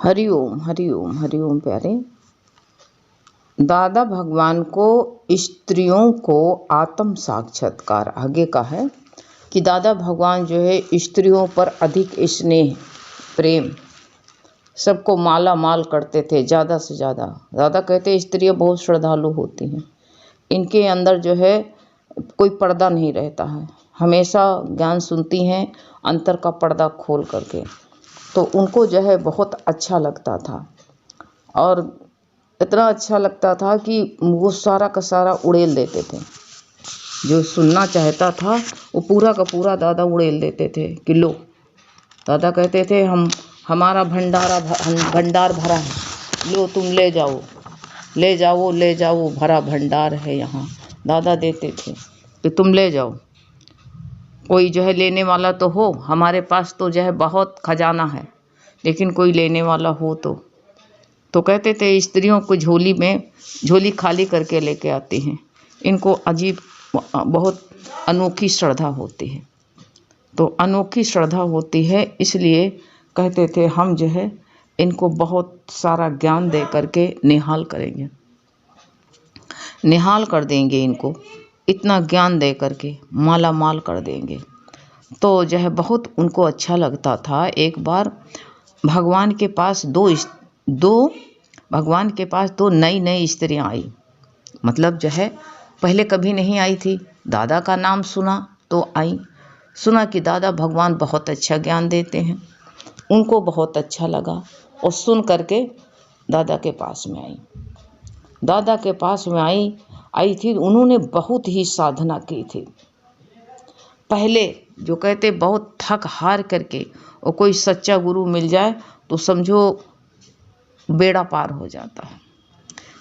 हरिओम हरिओम हरिओम प्यारे। दादा भगवान को स्त्रियों को आत्म साक्षात्कार आगे का है कि दादा भगवान जो है स्त्रियों पर अधिक स्नेह प्रेम सबको माला माल करते थे ज़्यादा से ज़्यादा। दादा कहते स्त्रियाँ बहुत श्रद्धालु होती हैं, इनके अंदर जो है कोई पर्दा नहीं रहता है, हमेशा ज्ञान सुनती हैं अंतर का पर्दा खोल करके। तो उनको जो है बहुत अच्छा लगता था और इतना अच्छा लगता था कि वो सारा का सारा उड़ेल देते थे। जो सुनना चाहता था वो पूरा का पूरा दादा उड़ेल देते थे कि लो। दादा कहते थे हमारा भंडार भरा है, लो तुम ले जाओ ले जाओ ले जाओ, भरा भंडार है यहाँ। दादा देते थे कि तुम ले जाओ, कोई जो है लेने वाला तो हो, हमारे पास तो जो है बहुत खजाना है, लेकिन कोई लेने वाला हो तो कहते थे स्त्रियों को झोली खाली करके लेके आती हैं। इनको अजीब बहुत अनोखी श्रद्धा होती है। तो अनोखी श्रद्धा होती है, इसलिए कहते थे हम जो है इनको बहुत सारा ज्ञान दे करके निहाल करेंगे, निहाल कर देंगे, इनको इतना ज्ञान दे करके माला माल कर देंगे। तो जो है बहुत उनको अच्छा लगता था। एक बार भगवान के पास दो नई नई स्त्रियाँ आई, मतलब जो है पहले कभी नहीं आई थी। दादा का नाम सुना तो आई, सुना कि दादा भगवान बहुत अच्छा ज्ञान देते हैं, उनको बहुत अच्छा लगा और सुन करके दादा के पास में आई। दादा के पास में आई थी, उन्होंने बहुत ही साधना की थी। पहले जो कहते बहुत थक हार करके और कोई सच्चा गुरु मिल जाए तो समझो बेड़ा पार हो जाता है।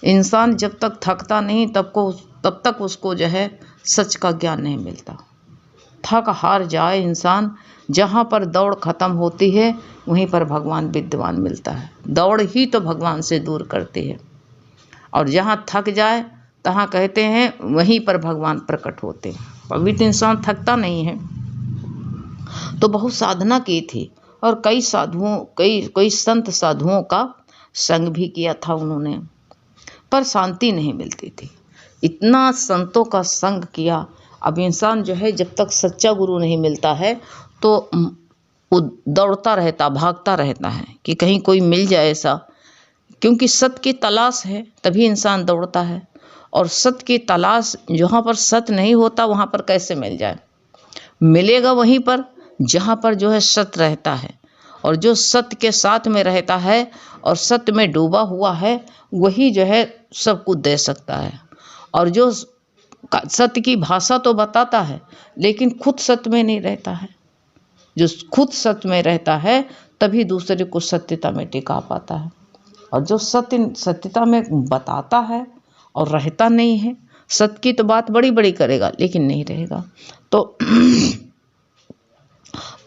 इंसान जब तक थकता नहीं तब तक उसको जो है सच का ज्ञान नहीं मिलता। थक हार जाए इंसान, जहाँ पर दौड़ खत्म होती है वहीं पर भगवान विद्यमान मिलता है। दौड़ ही तो भगवान से दूर करती है, और जहाँ थक जाए तहाँ कहते हैं वहीं पर भगवान प्रकट होते हैं। पवित्र इंसान थकता नहीं है। तो बहुत साधना की थी और कई संत साधुओं का संग भी किया था उन्होंने, पर शांति नहीं मिलती थी। इतना संतों का संग किया। अब इंसान जो है जब तक सच्चा गुरु नहीं मिलता है तो वो दौड़ता रहता, भागता रहता है कि कहीं कोई मिल जाए ऐसा, क्योंकि सत्य की तलाश है तभी इंसान दौड़ता है। और सत्य की तलाश, जहाँ पर सत्य नहीं होता वहाँ पर कैसे मिल जाए? मिलेगा वहीं पर जहाँ पर जो है सत्य रहता है, और जो सत्य के साथ में रहता है और सत्य में डूबा हुआ है वही जो है सब कुछ दे सकता है। और जो सत्य की भाषा तो बताता है लेकिन खुद सत्य में नहीं रहता है। जो खुद सत्य में रहता है तभी दूसरे को सत्यता में टिका पाता है। और जो सत्यता में बताता है और रहता नहीं है, सत्य की तो बात बड़ी बड़ी करेगा लेकिन नहीं रहेगा। तो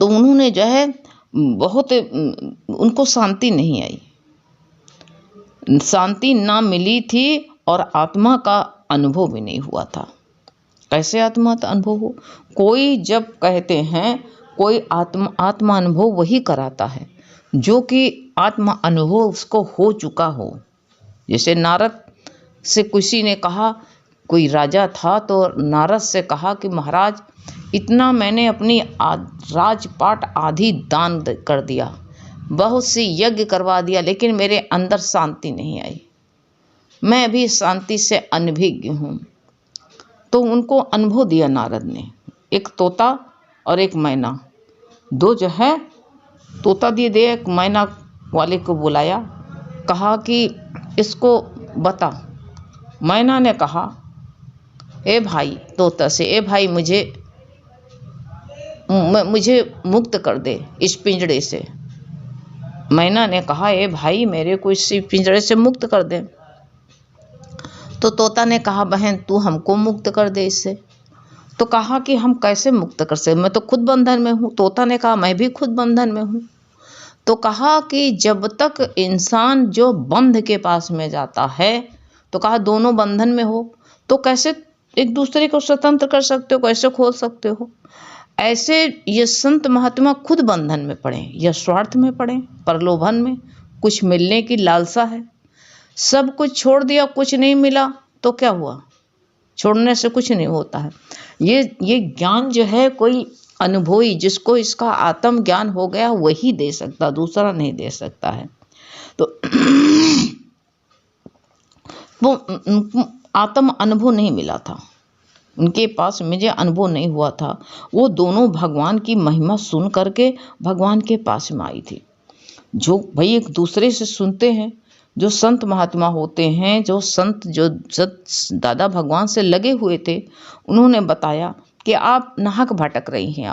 उन्होंने जो है बहुत, उनको शांति नहीं आई, शांति ना मिली थी और आत्मा का अनुभव भी नहीं हुआ था। कैसे आत्मा का अनुभव हो? कोई जब कहते हैं कोई आत्मा अनुभव वही कराता है जो कि आत्मा अनुभव उसको हो चुका हो। जैसे नारद से किसी ने कहा, कोई राजा था तो नारद से कहा कि महाराज इतना मैंने अपनी राजपाट आधी दान कर दिया, बहुत सी यज्ञ करवा दिया, लेकिन मेरे अंदर शांति नहीं आई, मैं अभी शांति से अनभिज्ञ हूँ। तो उनको अनुभव दिया नारद ने, एक तोता और एक मैना, दो जो है तोता दिए दे, एक मैना वाले को बुलाया, कहा कि इसको बता। मैना ने कहा ए भाई, तोता से, ए भाई मुझे मुक्त कर दे इस पिंजड़े से। मैना ने कहा ए भाई मेरे को इस पिंजड़े से मुक्त कर दे। तो तोता ने कहा बहन तू हमको मुक्त कर दे इससे। तो कहा कि हम कैसे मुक्त कर सकते, मैं तो खुद बंधन में हूँ। तोता ने कहा मैं भी खुद बंधन में हूँ। तो कहा कि जब तक इंसान जो बंध के पास में जाता है, तो कहा दोनों बंधन में हो तो कैसे एक दूसरे को स्वतंत्र कर सकते हो, कैसे खोल सकते हो? ऐसे ये संत महात्मा खुद बंधन में पड़े या स्वार्थ में पड़े, प्रलोभन में, कुछ मिलने की लालसा है। सब कुछ छोड़ दिया, कुछ नहीं मिला तो क्या हुआ? छोड़ने से कुछ नहीं होता है। ये ज्ञान जो है कोई अनुभवी, जिसको इसका आत्म ज्ञान हो गया वही दे सकता, दूसरा नहीं दे सकता है। तो वो आत्म अनुभव नहीं मिला था उनके पास, मुझे अनुभव नहीं हुआ था। वो दोनों भगवान की महिमा सुन करके भगवान के पास में आई थी। जो भाई एक दूसरे से सुनते हैं, जो संत महात्मा होते हैं, जो संत जो दादा भगवान से लगे हुए थे, उन्होंने बताया कि आप नाहक भटक रही हैं,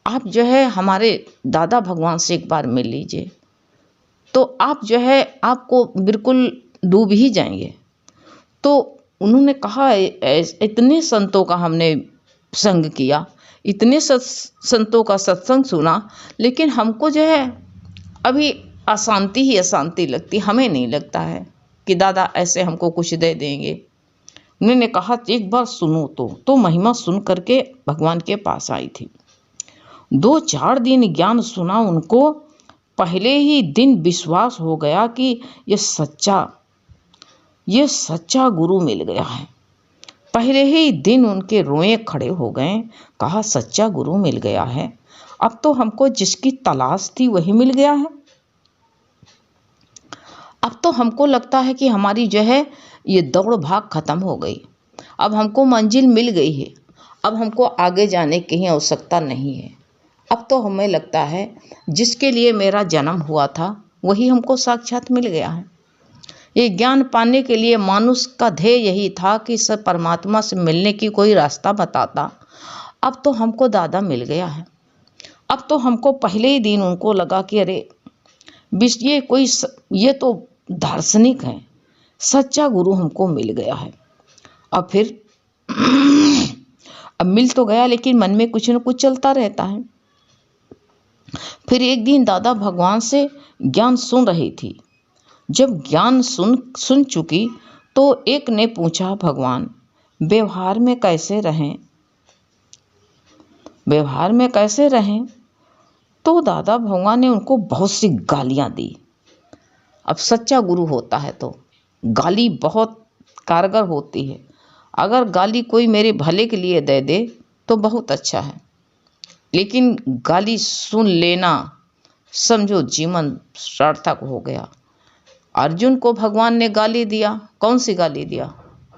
आप जो है हमारे दादा भगवान से एक बार मिल लीजिए, तो आप जो है आपको बिल्कुल डूब ही जाएंगे। तो उन्होंने कहा इतने संतों का हमने संग किया, इतने संतों का सत्संग सुना, लेकिन हमको जो है अभी अशांति ही अशांति लगती, हमें नहीं लगता है कि दादा ऐसे हमको कुछ दे देंगे। उन्होंने कहा एक बार सुनो तो महिमा सुन करके भगवान के पास आई थी। 2-4 दिन ज्ञान सुना उनको, पहले ही दिन विश्वास हो गया कि ये सच्चा गुरु मिल गया है। पहले ही दिन उनके रोए खड़े हो गए, कहा सच्चा गुरु मिल गया है, अब तो हमको जिसकी तलाश थी वही मिल गया है। अब तो हमको लगता है कि हमारी जो है ये दौड़ भाग खत्म हो गई, अब हमको मंजिल मिल गई है, अब हमको आगे जाने की आवश्यकता नहीं है। अब तो हमें लगता है जिसके लिए मेरा जन्म हुआ था वही हमको साक्षात मिल गया है। ये ज्ञान पाने के लिए मानुष का ध्येय यही था कि सब परमात्मा से मिलने की कोई रास्ता बताता। अब तो हमको दादा मिल गया है। अब तो हमको पहले ही दिन उनको लगा कि अरे ये तो दार्शनिक है, सच्चा गुरु हमको मिल गया है। अब फिर अब मिल तो गया, लेकिन मन में कुछ न कुछ चलता रहता है। फिर एक दिन दादा भगवान से ज्ञान सुन रही थी। जब ज्ञान सुन चुकी तो एक ने पूछा, भगवान व्यवहार में कैसे रहें, व्यवहार में कैसे रहें? तो दादा भगवान ने उनको बहुत सी गालियां दी। अब सच्चा गुरु होता है तो गाली बहुत कारगर होती है। अगर गाली कोई मेरे भले के लिए दे दे तो बहुत अच्छा है, लेकिन गाली सुन लेना समझो जीवन सार्थक हो गया। अर्जुन को भगवान ने गाली दिया, कौन सी गाली दिया?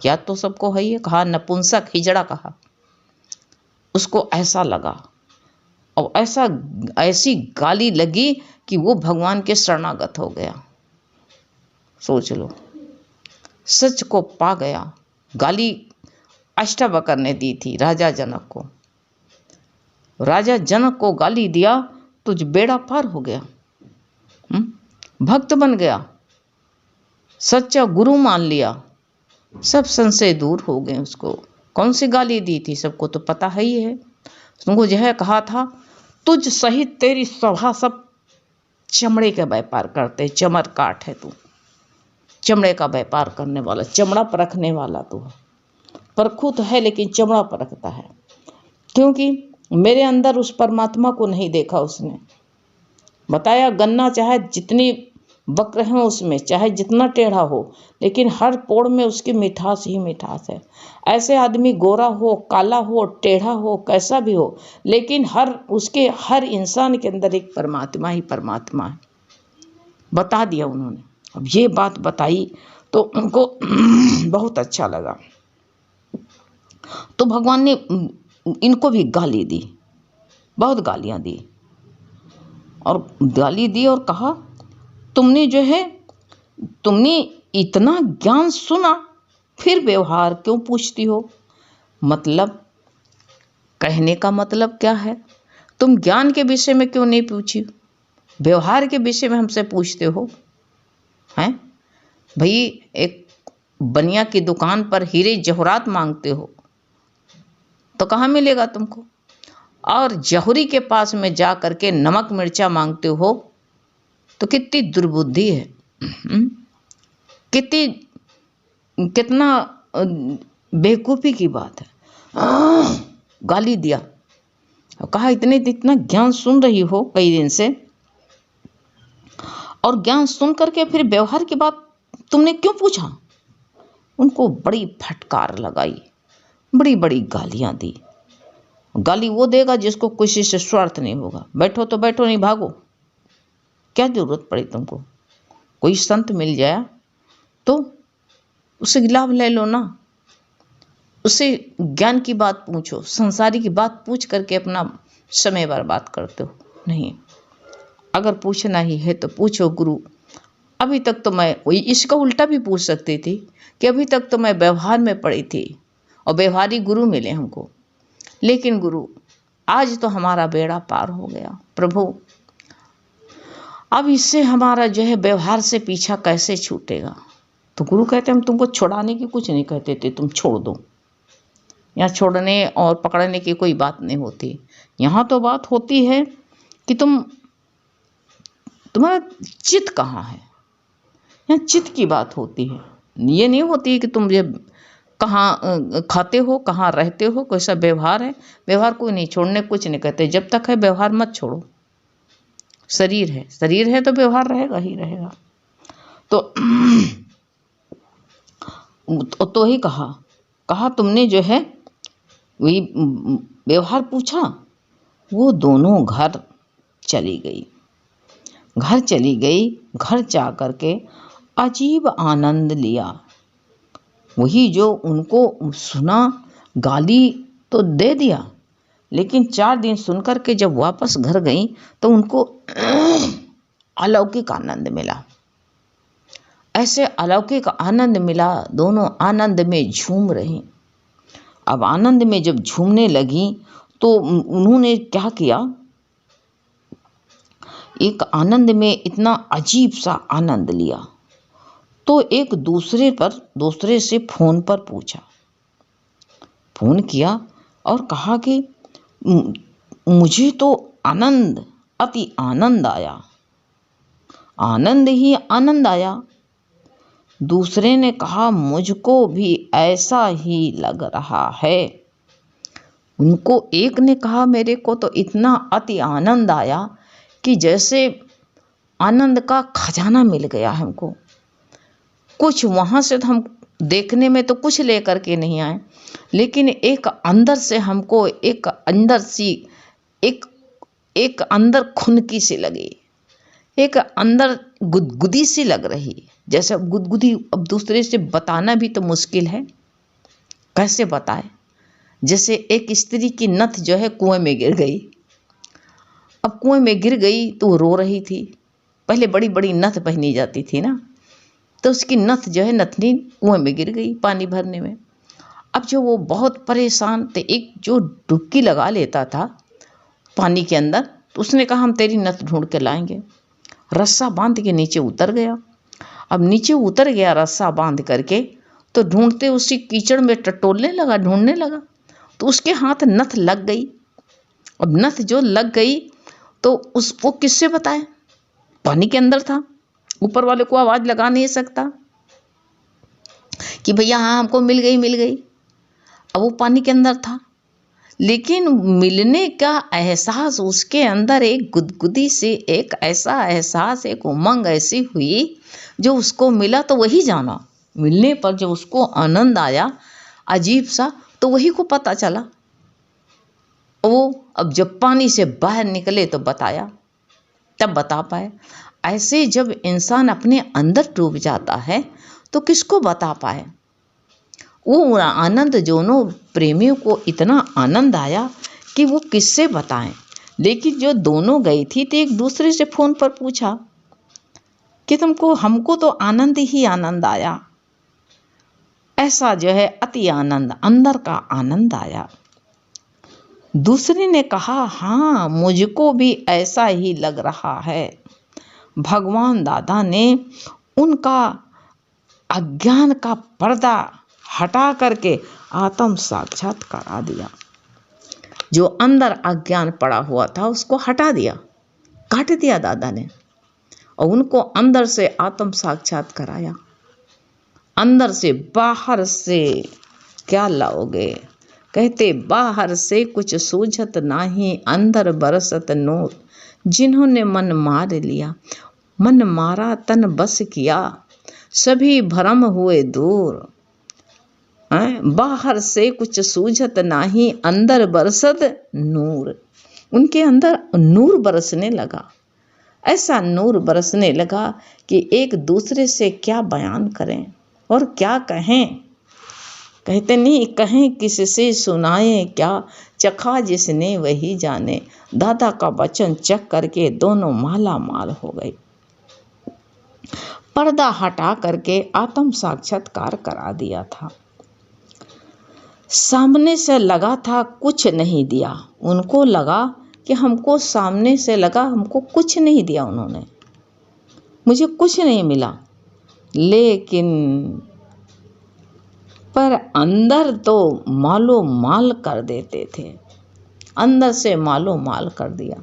क्या तो सबको है ये, कहा नपुंसक, हिजड़ा कहा। उसको ऐसा लगा और ऐसी गाली लगी कि वो भगवान के शरणागत हो गया। सोच लो, सच को पा गया। गाली अष्टावक्र ने दी थी राजा जनक को। राजा जनक को गाली दिया तो बेड़ा पार हो गया, भक्त बन गया, सच्चा गुरु मान लिया, सब संशय दूर हो गए। उसको कौन सी गाली दी थी सबको तो पता है ही है। तुमको यह कहा था तुझ सहित तेरी सभा सब चमड़े का व्यापार करते, चमर काट है तू, चमड़े का व्यापार करने वाला, चमड़ा परखने वाला तू। परखू तो है लेकिन चमड़ा परखता है, क्योंकि मेरे अंदर उस परमात्मा को नहीं देखा। उसने बताया गन्ना चाहे जितनी वक्र है उसमें, चाहे जितना टेढ़ा हो, लेकिन हर पोड़ में उसकी मिठास ही मिठास है। ऐसे आदमी गोरा हो, काला हो, टेढ़ा हो, कैसा भी हो, लेकिन हर इंसान के अंदर एक परमात्मा ही परमात्मा है। बता दिया उन्होंने। अब ये बात बताई तो उनको बहुत अच्छा लगा। तो भगवान ने इनको भी गाली दी, बहुत गालियां दी, और गाली दी और कहा तुमने इतना ज्ञान सुना फिर व्यवहार क्यों पूछती हो? मतलब कहने का मतलब क्या है? तुम ज्ञान के विषय में क्यों नहीं पूछी, व्यवहार के विषय में हमसे पूछते हो? हैं भाई, एक बनिया की दुकान पर हीरे जवाहरात मांगते हो तो कहाँ मिलेगा तुमको? और जौहरी के पास में जा करके नमक मिर्चा मांगते हो तो कितनी दुर्बुद्धि है, कितना बेवकूफ़ी की बात है। गाली दिया और कहा इतना ज्ञान सुन रही हो कई दिन से, और ज्ञान सुन करके फिर व्यवहार की बात तुमने क्यों पूछा? उनको बड़ी फटकार लगाई, बड़ी बड़ी गालियां दी। गाली वो देगा जिसको किसी से स्वार्थ नहीं होगा। बैठो तो बैठो, नहीं भागो। क्या जरूरत पड़ी तुमको? कोई संत मिल जाए तो उससे लाभ ले लो ना, उससे ज्ञान की बात पूछो। संसारी की बात पूछ करके अपना समय बर्बाद करते हो। नहीं, अगर पूछना ही है तो पूछो गुरु। अभी तक तो मैं वही, इसका उल्टा भी पूछ सकती थी कि अभी तक तो मैं व्यवहार में पड़ी थी और व्यवहारिक गुरु मिले हमको, लेकिन गुरु आज तो हमारा बेड़ा पार हो गया प्रभु, अब इससे हमारा जो है व्यवहार से पीछा कैसे छूटेगा? तो गुरु कहते हम तुमको छुड़ाने की कुछ नहीं कहते थे, तुम छोड़ दो। यहाँ छोड़ने और पकड़ने की कोई बात नहीं होती। यहाँ तो बात होती है कि तुम्हारा चित्त कहाँ है। यहाँ चित्त की बात होती है। ये नहीं होती कि तुम ये कहाँ खाते हो, कहाँ रहते हो, कैसा व्यवहार है। व्यवहार कोई नहीं छोड़ने, कुछ नहीं कहते। जब तक है व्यवहार मत छोड़ो। शरीर है, शरीर है तो व्यवहार रहेगा ही रहेगा। तो ही कहा तुमने जो है वही व्यवहार पूछा। वो दोनों घर चली गई। घर जा करके अजीब आनंद लिया। वही जो उनको सुना, गाली तो दे दिया, लेकिन 4 दिन सुनकर के जब वापस घर गई तो उनको अलौकिक आनंद मिला। ऐसे अलौकिक आनंद मिला, दोनों आनंद में झूम रही। अब आनंद में जब झूमने लगी तो उन्होंने क्या किया, एक आनंद में इतना अजीब सा आनंद लिया तो एक दूसरे से फोन पर पूछा। फोन किया और कहा कि मुझे तो अति आनंद आया, आनंद ही आनंद आया। दूसरे ने कहा मुझको भी ऐसा ही लग रहा है। उनको एक ने कहा मेरे को तो इतना अति आनंद आया कि जैसे आनंद का खजाना मिल गया हमको। कुछ वहाँ से तो हम देखने में तो कुछ लेकर के नहीं आए, लेकिन एक अंदर से हमको एक अंदर खुनकी सी लगी, एक अंदर गुदगुदी सी लग रही। जैसे अब गुदगुदी अब दूसरे से बताना भी तो मुश्किल है, कैसे बताए। जैसे एक स्त्री की नथ जो है कुएं में गिर गई। अब कुएं में गिर गई तो वो रो रही थी। पहले बड़ी बड़ी नथ पहनी जाती थी ना, तो उसकी नथ जो है नथनी कुएं में गिर गई पानी भरने में। अब जो वो बहुत परेशान, तो एक जो डुबकी लगा लेता था पानी के अंदर, तो उसने कहा हम तेरी नथ ढूंढ के लाएंगे। रस्सा बांध के नीचे उतर गया। अब नीचे उतर गया रस्सा बांध करके, तो ढूंढते उसी कीचड़ में टटोलने लगा, ढूंढने लगा, तो उसके हाथ नथ लग गई। अब नथ जो लग गई तो वो किससे बताए, पानी के अंदर था, ऊपर वाले को आवाज लगा नहीं सकता कि भैया हाँ हमको मिल गई। अब वो पानी के अंदर था, लेकिन मिलने का एहसास उसके अंदर एक गुदगुदी से, एक ऐसा एहसास, एक उमंग ऐसी हुई जो उसको मिला तो वही जाना। मिलने पर जब उसको आनंद आया अजीब सा, तो वही को पता चला। वो अब जब पानी से बाहर निकले तो बताया, तब बता पाए। ऐसे जब इंसान अपने अंदर डूब जाता है तो किसको बता पाए। वो आनंद दोनों प्रेमियों को इतना आनंद आया कि वो किससे बताएं। लेकिन जो दोनों गई थी तो एक दूसरे से फोन पर पूछा कि हमको तो आनंद ही आनंद आया। ऐसा जो है अति आनंद, अंदर का आनंद आया। दूसरे ने कहा हाँ मुझको भी ऐसा ही लग रहा है। भगवान दादा ने उनका अज्ञान का पर्दा हटा करके आत्म साक्षात करा दिया। जो अंदर अज्ञान पड़ा हुआ था उसको हटा दिया, काट दिया दादा ने, और उनको अंदर से आत्म साक्षात कराया। अंदर से, बाहर से क्या लाओगे? कहते बाहर से कुछ सूझत नाही, अंदर बरसत नूर, जिन्होंने मन मार लिया। मन मारा तन बस किया, सभी भ्रम हुए दूर। बाहर से कुछ सूझत नाही, अंदर बरसत नूर। उनके अंदर नूर बरसने लगा, ऐसा नूर बरसने लगा कि एक दूसरे से क्या बयान करें और क्या कहें। कहते नहीं, कहें किससे सुनाएं क्या, चखा जिसने वही जाने। दादा का वचन चख करके दोनों माला माल हो गए। पर्दा हटा करके आत्म साक्षात्कार करा दिया था। सामने से लगा था कुछ नहीं दिया, उनको लगा कि हमको सामने से लगा हमको कुछ नहीं दिया उन्होंने, मुझे कुछ नहीं मिला, लेकिन पर अंदर तो मालो माल कर देते थे, अंदर से मालो माल कर दिया।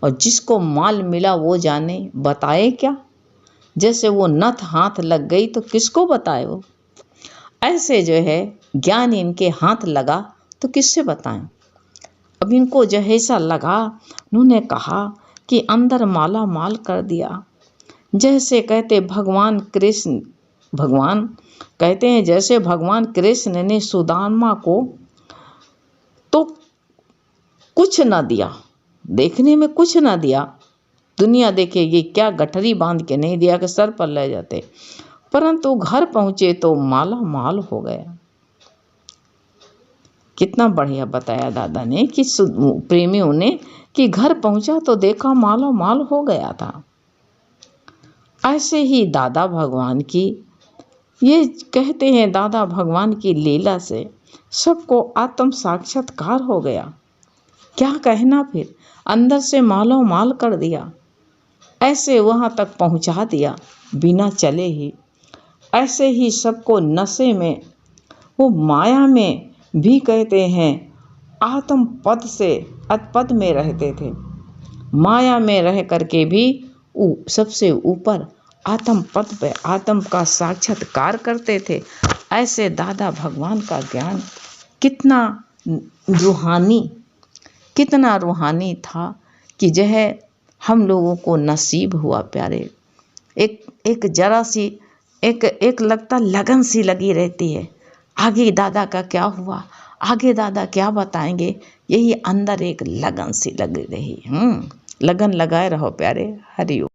और जिसको माल मिला वो जाने, बताए क्या। जैसे वो नथ हाथ लग गई तो किसको बताए वो। ऐसे जो है ज्ञान इनके हाथ लगा तो किससे बताएं। अब इनको जो ऐसा लगा, उन्होंने कहा कि अंदर माला माल कर दिया। जैसे कहते भगवान कृष्ण, भगवान कहते हैं जैसे भगवान कृष्ण ने सुदामा को तो कुछ न दिया, देखने में कुछ न दिया। दुनिया देखे ये क्या गठरी बांध के नहीं दिया कि सर पर ले जाते, परंतु घर पहुंचे तो माला माल हो गया। कितना बढ़िया बताया दादा ने कि प्रेमियों ने कि घर पहुंचा तो देखा माला माल हो गया था। ऐसे ही दादा भगवान की, ये कहते हैं दादा भगवान की लीला से सबको आत्म साक्षात्कार हो गया। क्या कहना फिर, अंदर से मालो माल कर दिया, ऐसे वहाँ तक पहुँचा दिया बिना चले ही। ऐसे ही सबको नशे में, वो माया में भी कहते हैं आत्म पद से अतपद में रहते थे, माया में रह करके भी सबसे ऊपर आत्म पद पे आत्म का साक्षात्कार करते थे। ऐसे दादा भगवान का ज्ञान कितना रूहानी था कि जो है हम लोगों को नसीब हुआ प्यारे। एक जरा सी एक लगता लगन सी लगी रहती है, आगे दादा का क्या हुआ, आगे दादा क्या बताएंगे, यही अंदर एक लगन सी लगी रही। लगन लगाए रहो प्यारे। हरि ओम।